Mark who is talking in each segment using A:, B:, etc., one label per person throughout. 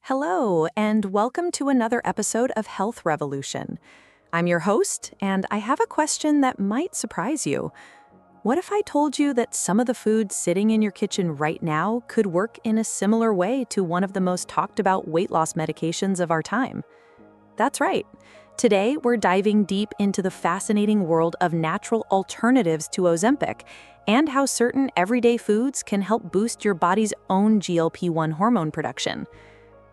A: Hello, and welcome to another episode of Health Revolution. I'm your host, and I have a question that might surprise you. What if I told you that some of the food sitting in your kitchen right now could work in a similar way to one of the most talked about weight loss medications of our time? That's right. Today, we're diving deep into the fascinating world of natural alternatives to Ozempic and how certain everyday foods can help boost your body's own GLP-1 hormone production.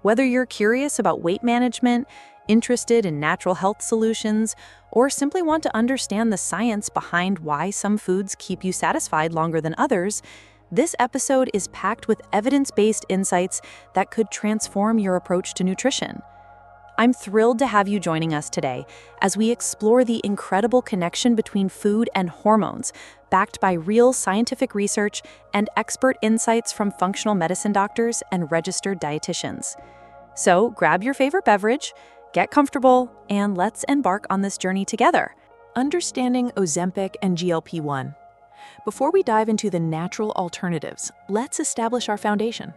A: Whether you're curious about weight management, interested in natural health solutions, or simply want to understand the science behind why some foods keep you satisfied longer than others, this episode is packed with evidence-based insights that could transform your approach to nutrition. I'm thrilled to have you joining us today as we explore the incredible connection between food and hormones, backed by real scientific research and expert insights from functional medicine doctors and registered dietitians. So grab your favorite beverage, get comfortable, and let's embark on this journey together. Understanding Ozempic and GLP-1. Before we dive into the natural alternatives, let's establish our foundation.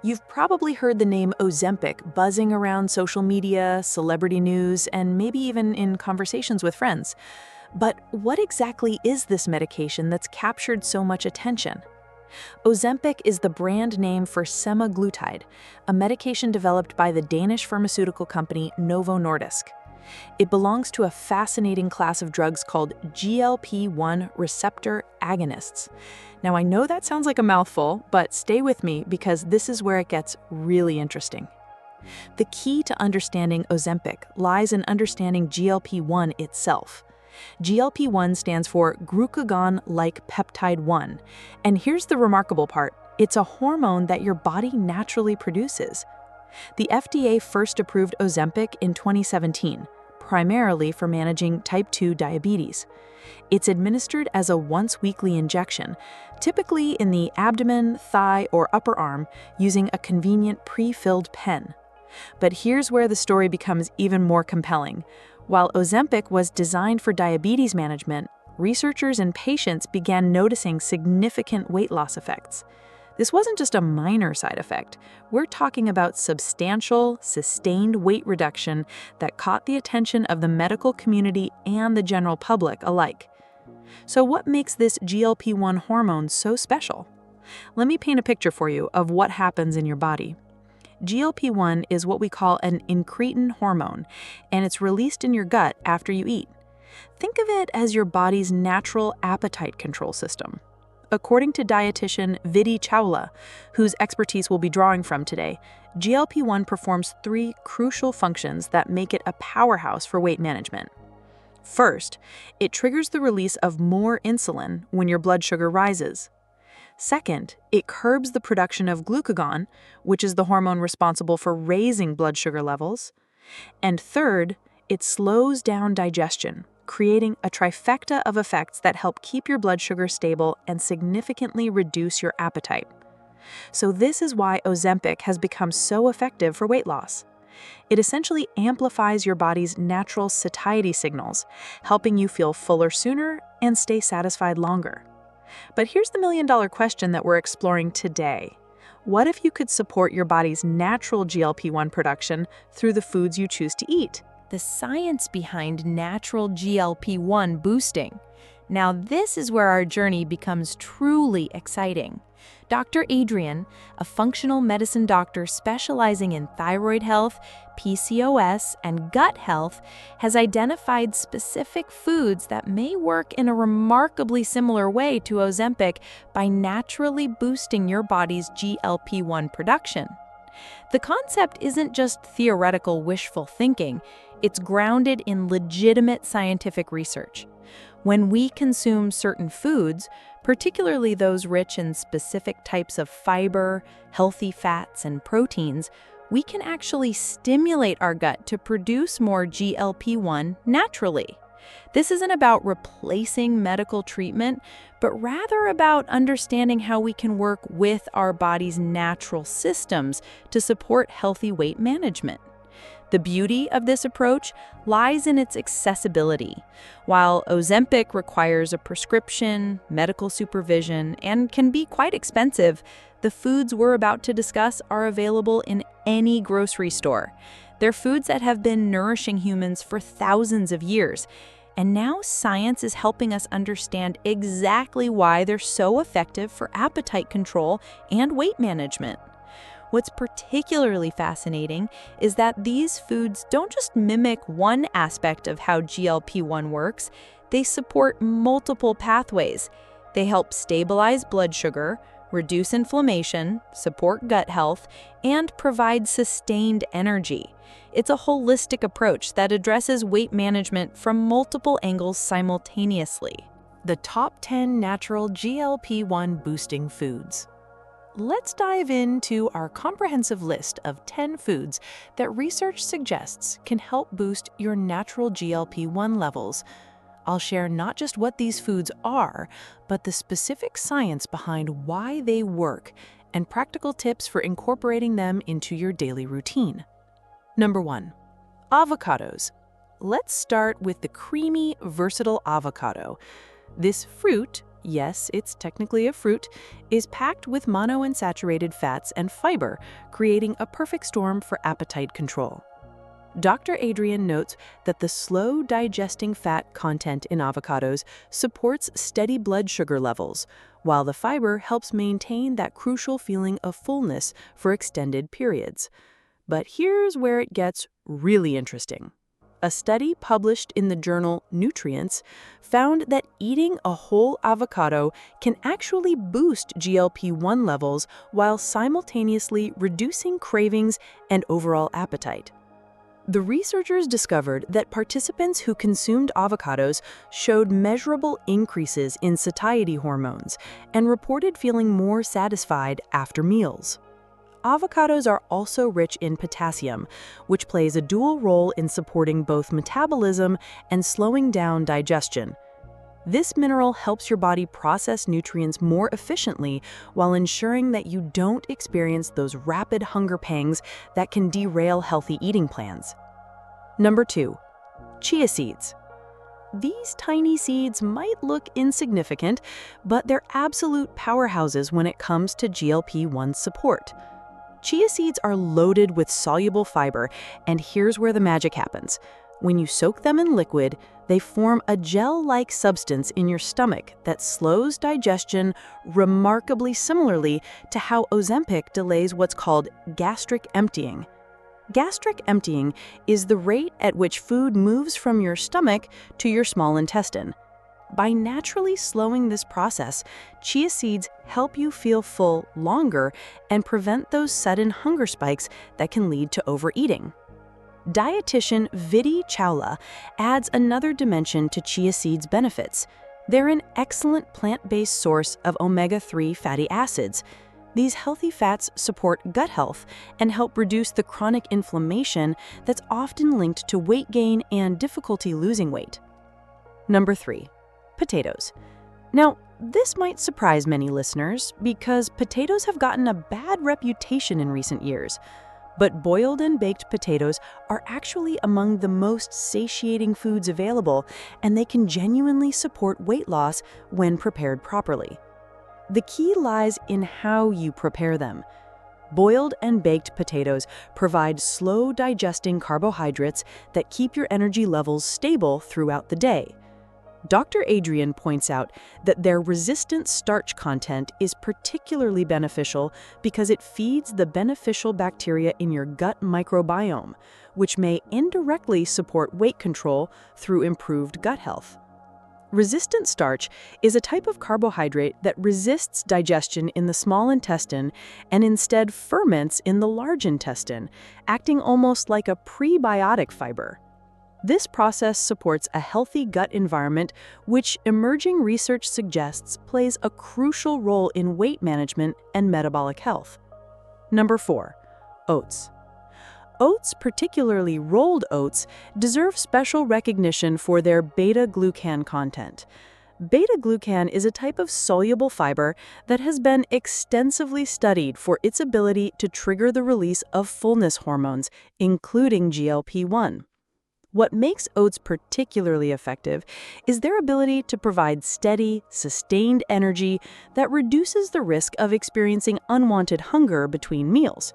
A: You've probably heard the name Ozempic buzzing around social media, celebrity news, and maybe even in conversations with friends. But what exactly is this medication that's captured so much attention? Ozempic is the brand name for semaglutide, a medication developed by the Danish pharmaceutical company Novo Nordisk. It belongs to a fascinating class of drugs called GLP-1 receptor agonists. Now, I know that sounds like a mouthful, but stay with me because this is where it gets really interesting. The key to understanding Ozempic lies in understanding GLP-1 itself. GLP-1 stands for glucagon-like peptide 1, and here's the remarkable part. It's a hormone that your body naturally produces. The FDA first approved Ozempic in 2017, primarily for managing type 2 diabetes. It's administered as a once-weekly injection, typically in the abdomen, thigh, or upper arm, using a convenient pre-filled pen. But here's where the story becomes even more compelling. While Ozempic was designed for diabetes management, researchers and patients began noticing significant weight loss effects. This wasn't just a minor side effect. We're talking about substantial, sustained weight reduction that caught the attention of the medical community and the general public alike. So what makes this GLP-1 hormone so special? Let me paint a picture for you of what happens in your body. GLP-1 is what we call an incretin hormone, and it's released in your gut after you eat. Think of it as your body's natural appetite control system. According to dietitian Vidhi Chawla, whose expertise we'll be drawing from today, GLP-1 performs three crucial functions that make it a powerhouse for weight management. First, it triggers the release of more insulin when your blood sugar rises. Second, it curbs the production of glucagon, which is the hormone responsible for raising blood sugar levels. And third, it slows down digestion, creating a trifecta of effects that help keep your blood sugar stable and significantly reduce your appetite. So this is why Ozempic has become so effective for weight loss. It essentially amplifies your body's natural satiety signals, helping you feel fuller sooner and stay satisfied longer. But here's the million-dollar question that we're exploring today. What if you could support your body's natural GLP-1 production through the foods you choose to eat? The science behind natural GLP-1 boosting. Now, this is where our journey becomes truly exciting. Dr. Adrian, a functional medicine doctor specializing in thyroid health, PCOS, and gut health, has identified specific foods that may work in a remarkably similar way to Ozempic by naturally boosting your body's GLP-1 production. The concept isn't just theoretical wishful thinking, it's grounded in legitimate scientific research. When we consume certain foods, particularly those rich in specific types of fiber, healthy fats, and proteins, we can actually stimulate our gut to produce more GLP-1 naturally. This isn't about replacing medical treatment, but rather about understanding how we can work with our body's natural systems to support healthy weight management. The beauty of this approach lies in its accessibility. While Ozempic requires a prescription, medical supervision, and can be quite expensive, the foods we're about to discuss are available in any grocery store. They're foods that have been nourishing humans for thousands of years, and now science is helping us understand exactly why they're so effective for appetite control and weight management. What's particularly fascinating is that these foods don't just mimic one aspect of how GLP-1 works, they support multiple pathways. They help stabilize blood sugar, reduce inflammation, support gut health, and provide sustained energy. It's a holistic approach that addresses weight management from multiple angles simultaneously.
B: The top 10 natural GLP-1 boosting foods. Let's dive into our comprehensive list of 10 foods that research suggests can help boost your natural GLP-1 levels. I'll share not just what these foods are, but the specific science behind why they work and practical tips for incorporating them into your daily routine. Number 1. Avocados. Let's start with the creamy, versatile avocado. This fruit, yes, it's technically a fruit, is packed with monounsaturated fats and fiber, creating a perfect storm for appetite control. Dr. Adrian notes that the slow digesting fat content in avocados supports steady blood sugar levels, while the fiber helps maintain that crucial feeling of fullness for extended periods. But here's where it gets really interesting. A study published in the journal Nutrients found that eating a whole avocado can actually boost GLP-1 levels while simultaneously reducing cravings and overall appetite. The researchers discovered that participants who consumed avocados showed measurable increases in satiety hormones and reported feeling more satisfied after meals. Avocados are also rich in potassium, which plays a dual role in supporting both metabolism and slowing down digestion. This mineral helps your body process nutrients more efficiently while ensuring that you don't experience those rapid hunger pangs that can derail healthy eating plans. Number 2. Chia seeds. These tiny seeds might look insignificant, but they're absolute powerhouses when it comes to GLP-1 support. Chia seeds are loaded with soluble fiber, and here's where the magic happens. When you soak them in liquid, they form a gel-like substance in your stomach that slows digestion remarkably similarly to how Ozempic delays what's called gastric emptying. Gastric emptying is the rate at which food moves from your stomach to your small intestine. By naturally slowing this process, chia seeds help you feel full longer and prevent those sudden hunger spikes that can lead to overeating. Dietitian Vidhi Chawla adds another dimension to chia seeds' benefits. They're an excellent plant-based source of omega-3 fatty acids. These healthy fats support gut health and help reduce the chronic inflammation that's often linked to weight gain and difficulty losing weight. Number 3. Potatoes. Now, this might surprise many listeners because potatoes have gotten a bad reputation in recent years. But boiled and baked potatoes are actually among the most satiating foods available, and they can genuinely support weight loss when prepared properly. The key lies in how you prepare them. Boiled and baked potatoes provide slow digesting carbohydrates that keep your energy levels stable throughout the day. Dr. Adrian points out that their resistant starch content is particularly beneficial because it feeds the beneficial bacteria in your gut microbiome, which may indirectly support weight control through improved gut health. Resistant starch is a type of carbohydrate that resists digestion in the small intestine and instead ferments in the large intestine, acting almost like a prebiotic fiber. This process supports a healthy gut environment, which emerging research suggests plays a crucial role in weight management and metabolic health. Number 4. Oats. Oats, particularly rolled oats, deserve special recognition for their beta-glucan content.
A: Beta-glucan is a type of soluble fiber that has been extensively studied for its ability to trigger the release of fullness hormones, including GLP-1. What makes oats particularly effective is their ability to provide steady, sustained energy that reduces the risk of experiencing unwanted hunger between meals.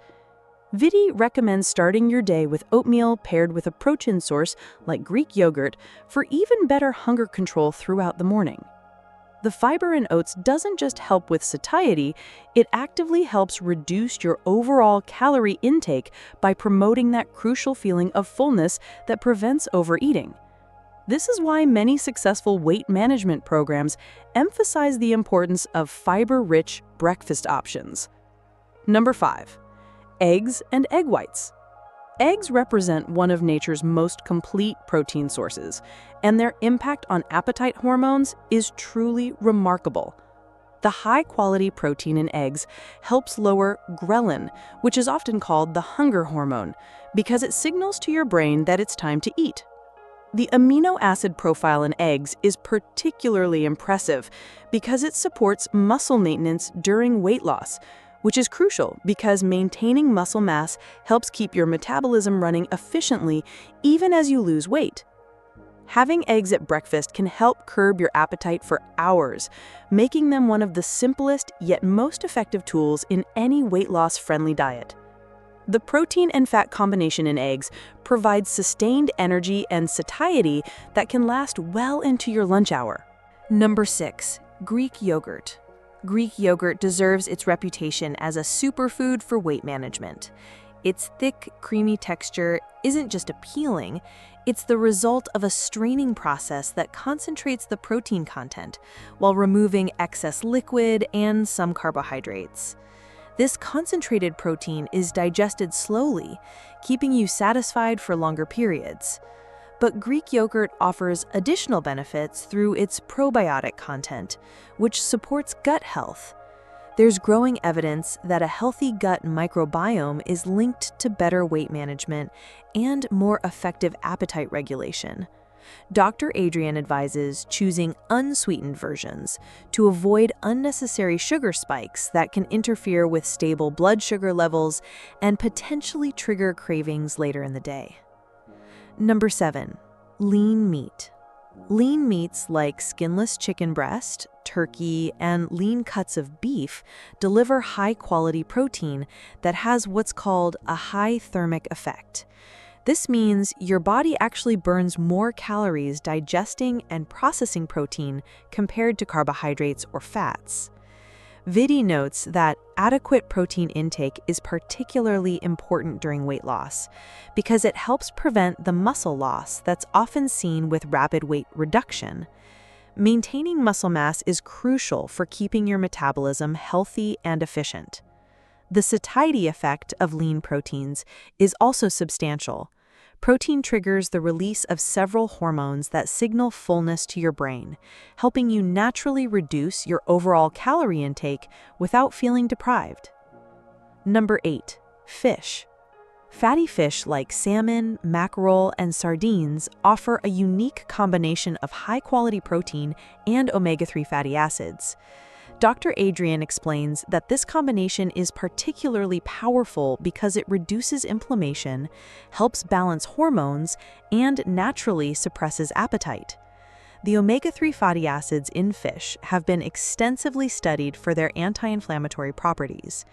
A: Vidi recommends starting your day with oatmeal paired with a protein source like Greek yogurt for even better hunger control throughout the morning. The fiber in oats doesn't just help with satiety, it actively helps reduce your overall calorie intake by promoting that crucial feeling of fullness that prevents overeating. This is why many successful weight management programs emphasize the importance of fiber-rich breakfast options. Number 5. Eggs and egg whites. Eggs represent one of nature's most complete protein sources, and their impact on appetite hormones is truly remarkable. The high-quality protein in eggs helps lower ghrelin, which is often called the hunger hormone, because it signals to your brain that it's time to eat. The amino acid profile in eggs is particularly impressive because it supports muscle maintenance during weight loss, which is crucial because maintaining muscle mass helps keep your metabolism running efficiently even as you lose weight. Having eggs at breakfast can help curb your appetite for hours, making them one of the simplest yet most effective tools in any weight loss-friendly diet. The protein and fat combination in eggs provides sustained energy and satiety that can last well into your lunch hour.
B: Number 6. Greek yogurt. Greek yogurt deserves its reputation as a superfood for weight management. Its thick, creamy texture isn't just appealing, it's the result of a straining process that concentrates the protein content while removing excess liquid and some carbohydrates. This concentrated protein is digested slowly, keeping you satisfied for longer periods. But Greek yogurt offers additional benefits through its probiotic content, which supports gut health. There's growing evidence that a healthy gut microbiome is linked to better weight management and more effective appetite regulation. Dr. Adrian advises choosing unsweetened versions to avoid unnecessary sugar spikes that can interfere with stable blood sugar levels and potentially trigger cravings later in the day. Number 7. Lean meat. Lean meats like skinless chicken breast, turkey, and lean cuts of beef deliver high-quality protein that has what's called a high thermic effect. This means your body actually burns more calories digesting and processing protein compared to carbohydrates or fats. Vidi notes that adequate protein intake is particularly important during weight loss because it helps prevent the muscle loss that's often seen with rapid weight reduction. Maintaining muscle mass is crucial for keeping your metabolism healthy and efficient. The satiety effect of lean proteins is also substantial. Protein triggers the release of several hormones that signal fullness to your brain, helping you naturally reduce your overall calorie intake without feeling deprived. Number 8. Fish. Fatty fish like salmon, mackerel, and sardines offer a unique combination of high-quality protein and omega-3 fatty acids. Dr. Adrian explains that this combination is particularly powerful because it reduces inflammation, helps balance hormones, and naturally suppresses appetite. The omega-3 fatty acids in fish have been extensively studied for their anti-inflammatory properties.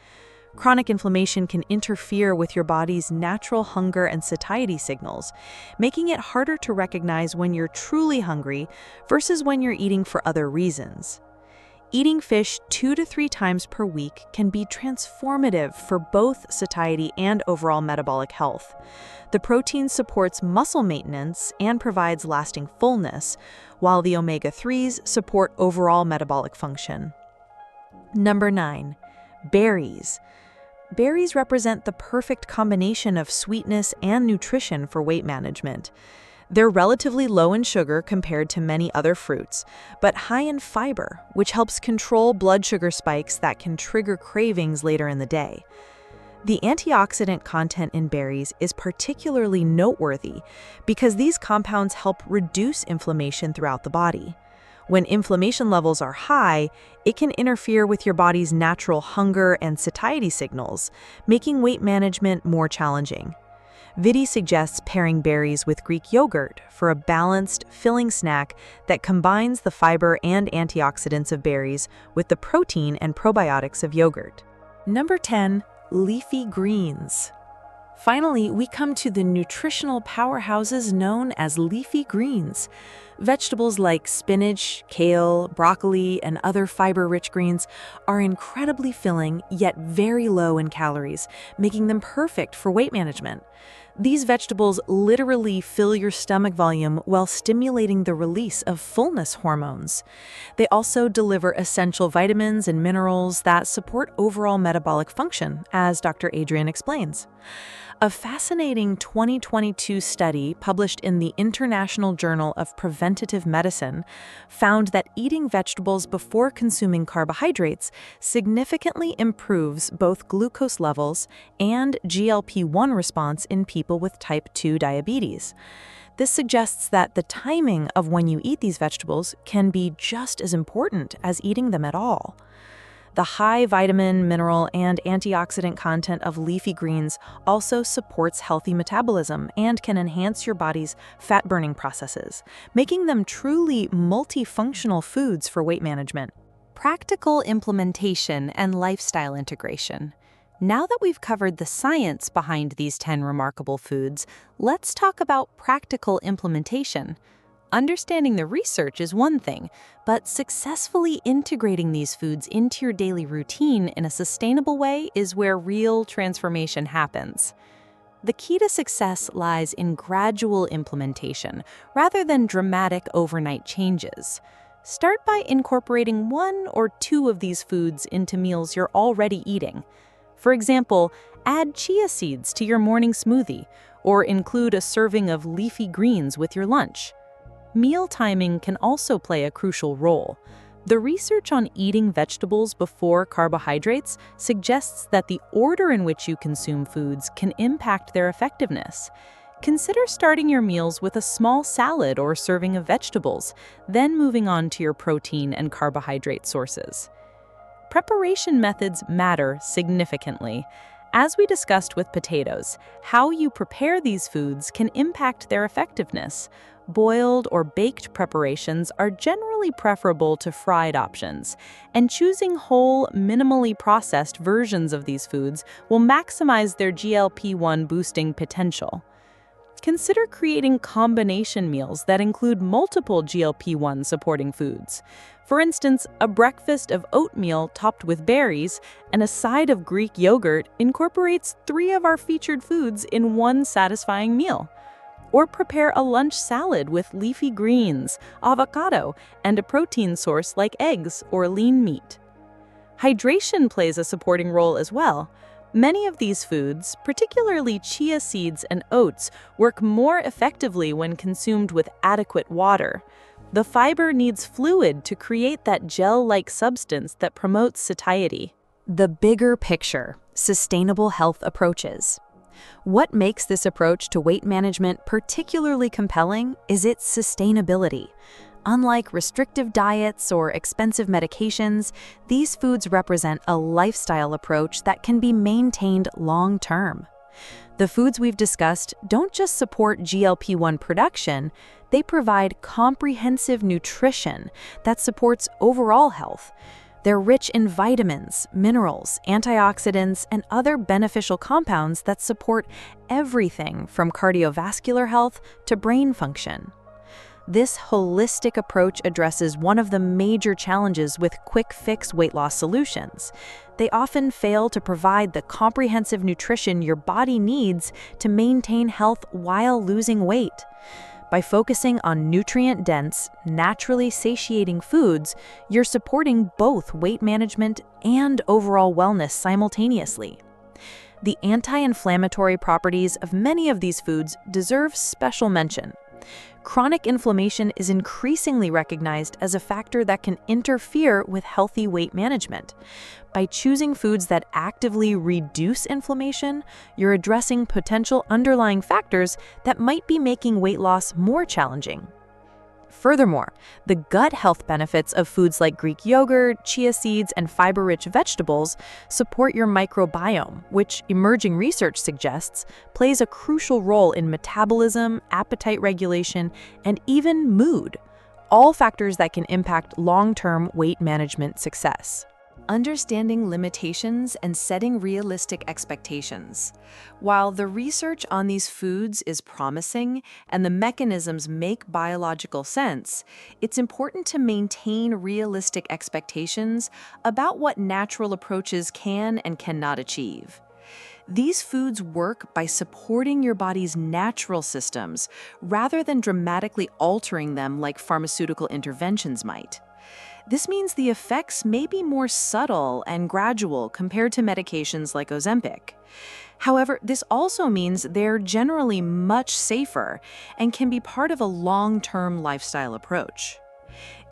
B: Chronic inflammation can interfere with your body's natural hunger and satiety signals, making it harder to recognize when you're truly hungry versus when you're eating for other reasons. Eating fish 2 to 3 times per week can be transformative for both satiety and overall metabolic health. The protein supports muscle maintenance and provides lasting fullness, while the omega-3s support overall metabolic function. Number 9. Berries. Berries represent the perfect combination of sweetness and nutrition for weight management. They're relatively low in sugar compared to many other fruits, but high in fiber, which helps control blood sugar spikes that can trigger cravings later in the day. The antioxidant content in berries is particularly noteworthy because these compounds help reduce inflammation throughout the body.
A: When inflammation levels are high, it can interfere with your body's natural hunger and satiety signals, making weight management more challenging. Vidi suggests pairing berries with Greek yogurt for a balanced, filling snack that combines the fiber and antioxidants of berries with the protein and probiotics of yogurt.
B: Number 10. Leafy greens. Finally, we come to the nutritional powerhouses known as leafy greens. Vegetables like spinach, kale, broccoli, and other fiber-rich greens are incredibly filling yet very low in calories, making them perfect for weight management. These vegetables literally fill your stomach volume while stimulating the release of fullness hormones. They also deliver essential vitamins and minerals that support overall metabolic function, as Dr. Adrian explains. A fascinating 2022 study published in the International Journal of Preventative Medicine found that eating vegetables before consuming carbohydrates significantly improves both glucose levels and GLP-1 response in people with type 2 diabetes. This suggests that the timing of when you eat these vegetables can be just as important as eating them at all. The high vitamin, mineral, and antioxidant content of leafy greens also supports healthy metabolism and can enhance your body's fat-burning processes, making them truly multifunctional foods for weight management.
A: Practical implementation and lifestyle integration. Now that we've covered the science behind these 10 remarkable foods, let's talk about practical implementation. Understanding the research is one thing, but successfully integrating these foods into your daily routine in a sustainable way is where real transformation happens. The key to success lies in gradual implementation rather than dramatic overnight changes. Start by incorporating 1 or 2 of these foods into meals you're already eating. For example, add chia seeds to your morning smoothie or include a serving of leafy greens with your lunch. Meal timing can also play a crucial role. The research on eating vegetables before carbohydrates suggests that the order in which you consume foods can impact their effectiveness. Consider starting your meals with a small salad or serving of vegetables, then moving on to your protein and carbohydrate sources. Preparation methods matter significantly. As we discussed with potatoes, how you prepare these foods can impact their effectiveness. Boiled or baked preparations are generally preferable to fried options, and choosing whole, minimally processed versions of these foods will maximize their GLP-1 boosting potential. Consider creating combination meals that include multiple GLP-1 supporting foods. For instance, a breakfast of oatmeal topped with berries and a side of Greek yogurt incorporates 3 of our featured foods in one satisfying meal. Or prepare a lunch salad with leafy greens, avocado, and a protein source like eggs or lean meat. Hydration plays a supporting role as well. Many of these foods, particularly chia seeds and oats, work more effectively when consumed with adequate water. The fiber needs fluid to create that gel-like substance that promotes satiety. The bigger picture, sustainable health approaches. What makes this approach to weight management particularly compelling is its sustainability. Unlike restrictive diets or expensive medications, these foods represent a lifestyle approach that can be maintained long-term. The foods we've discussed don't just support GLP-1 production, they provide comprehensive nutrition that supports overall health. They're rich in vitamins, minerals, antioxidants, and other beneficial compounds that support everything from cardiovascular health to brain function. This holistic approach addresses one of the major challenges with quick-fix weight loss solutions. They often fail to provide the comprehensive nutrition your body needs to maintain health while losing weight. By focusing on nutrient-dense, naturally satiating foods, you're supporting both weight management and overall wellness simultaneously. The anti-inflammatory properties of many of these foods deserve special mention. Chronic inflammation is increasingly recognized as a factor that can interfere with healthy weight management. By choosing foods that actively reduce inflammation, you're addressing potential underlying factors that might be making weight loss more challenging. Furthermore, the gut health benefits of foods like Greek yogurt, chia seeds, and fiber-rich vegetables support your microbiome, which emerging research suggests plays a crucial role in metabolism, appetite regulation, and even mood, all factors that can impact long-term weight management success. Understanding limitations and setting realistic expectations. While the research on these foods is promising and the mechanisms make biological sense, it's important to maintain realistic expectations about what natural approaches can and cannot achieve. These foods work by supporting your body's natural systems rather than dramatically altering them like pharmaceutical interventions might. This means the effects may be more subtle and gradual compared to medications like Ozempic. However, this also means they're generally much safer and can be part of a long-term lifestyle approach.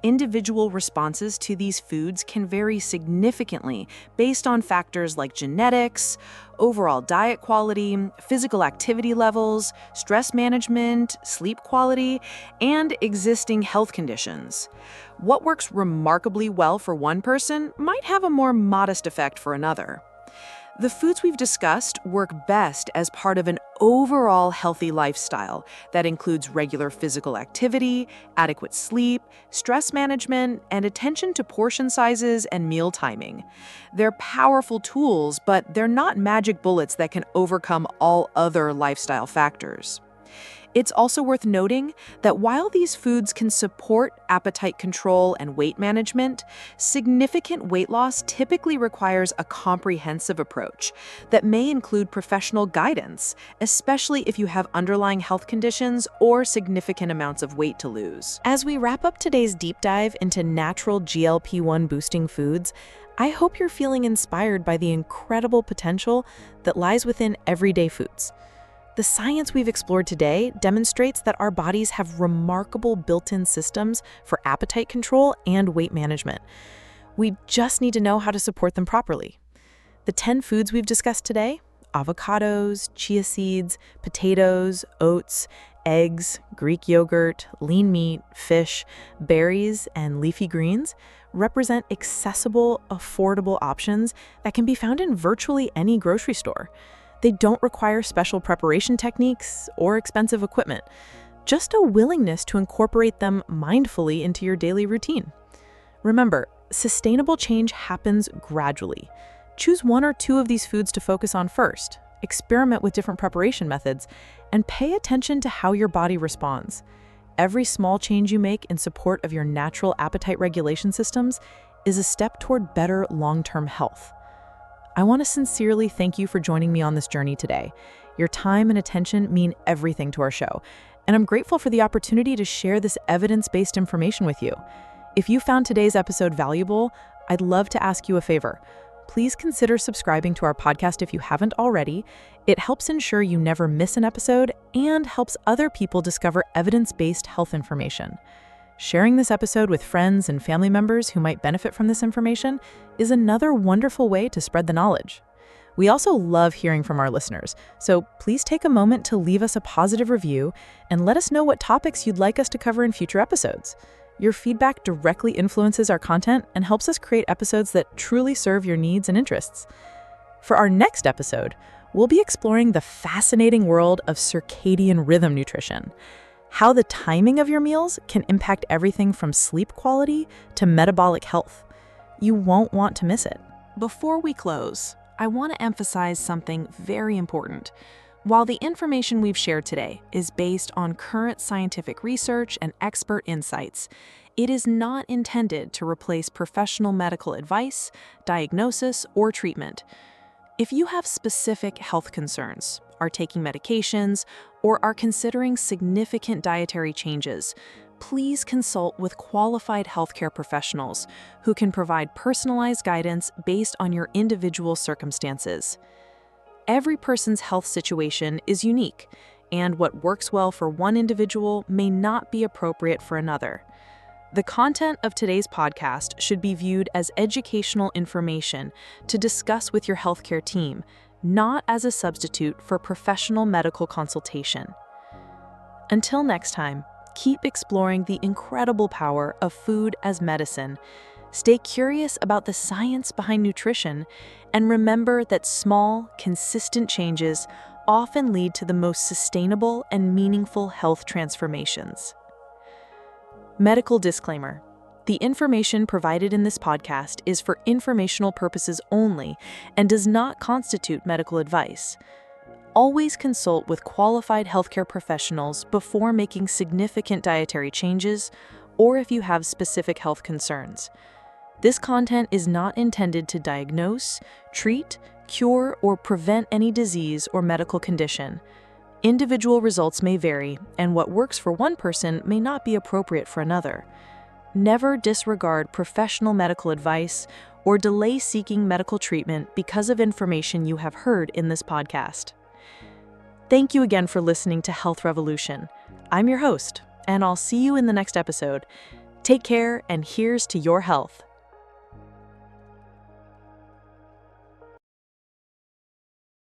A: Individual responses to these foods can vary significantly based on factors like genetics, overall diet quality, physical activity levels, stress management, sleep quality, and existing health conditions. What works remarkably well for one person might have a more modest effect for another. The foods we've discussed work best as part of an overall healthy lifestyle that includes regular physical activity, adequate sleep, stress management, and attention to portion sizes and meal timing. They're powerful tools, but they're not magic bullets that can overcome all other lifestyle factors. It's also worth noting that while these foods can support appetite control and weight management, significant weight loss typically requires a comprehensive approach that may include professional guidance, especially if you have underlying health conditions or significant amounts of weight to lose. As we wrap up today's deep dive into natural GLP-1 boosting foods, I hope you're feeling inspired by the incredible potential that lies within everyday foods. The science we've explored today demonstrates that our bodies have remarkable built-in systems for appetite control and weight management. We just need to know how to support them properly. The 10 foods we've discussed today, avocados, chia seeds, potatoes, oats, eggs, Greek yogurt, lean meat, fish, berries, and leafy greens, represent accessible, affordable options that can be found in virtually any grocery store. They don't require special preparation techniques or expensive equipment, just a willingness to incorporate them mindfully into your daily routine. Remember, sustainable change happens gradually. Choose one or two of these foods to focus on first, experiment with different preparation methods, and pay attention to how your body responds. Every small change you make in support of your natural appetite regulation systems is a step toward better long-term health. I want to sincerely thank you for joining me on this journey today. Your time and attention mean everything to our show, and I'm grateful for the opportunity to share this evidence-based information with you. If you found today's episode valuable, I'd love to ask you a favor. Please consider subscribing to our podcast if you haven't already. It helps ensure you never miss an episode and helps other people discover evidence-based health information. Sharing this episode with friends and family members who might benefit from this information is another wonderful way to spread the knowledge. We also love hearing from our listeners, so please take a moment to leave us a positive review and let us know what topics you'd like us to cover in future episodes. Your feedback directly influences our content and helps us create episodes that truly serve your needs and interests. For our next episode, we'll be exploring the fascinating world of circadian rhythm nutrition. How the timing of your meals can impact everything from sleep quality to metabolic health. You won't want to miss it. Before we close, I want to emphasize something very important. While the information we've shared today is based on current scientific research and expert insights, it is not intended to replace professional medical advice, diagnosis, or treatment. If you have specific health concerns, are taking medications, or are considering significant dietary changes, please consult with qualified healthcare professionals who can provide personalized guidance based on your individual circumstances. Every person's health situation is unique, and what works well for one individual may not be appropriate for another. The content of today's podcast should be viewed as educational information to discuss with your healthcare team, not as a substitute for professional medical consultation. Until next time, Keep exploring the incredible power of food as medicine. Stay curious about the science behind nutrition, and remember that small, consistent changes often lead to the most sustainable and meaningful health transformations. Medical disclaimer. The information provided in this podcast is for informational purposes only and does not constitute medical advice. Always consult with qualified healthcare professionals before making significant dietary changes or if you have specific health concerns. This content is not intended to diagnose, treat, cure, or prevent any disease or medical condition. Individual results may vary, and what works for one person may not be appropriate for another. Never disregard professional medical advice or delay seeking medical treatment because of information you have heard in this podcast. Thank you again for listening to Health Revolution. I'm your host, and I'll see you in the next episode. Take care, and here's to your health.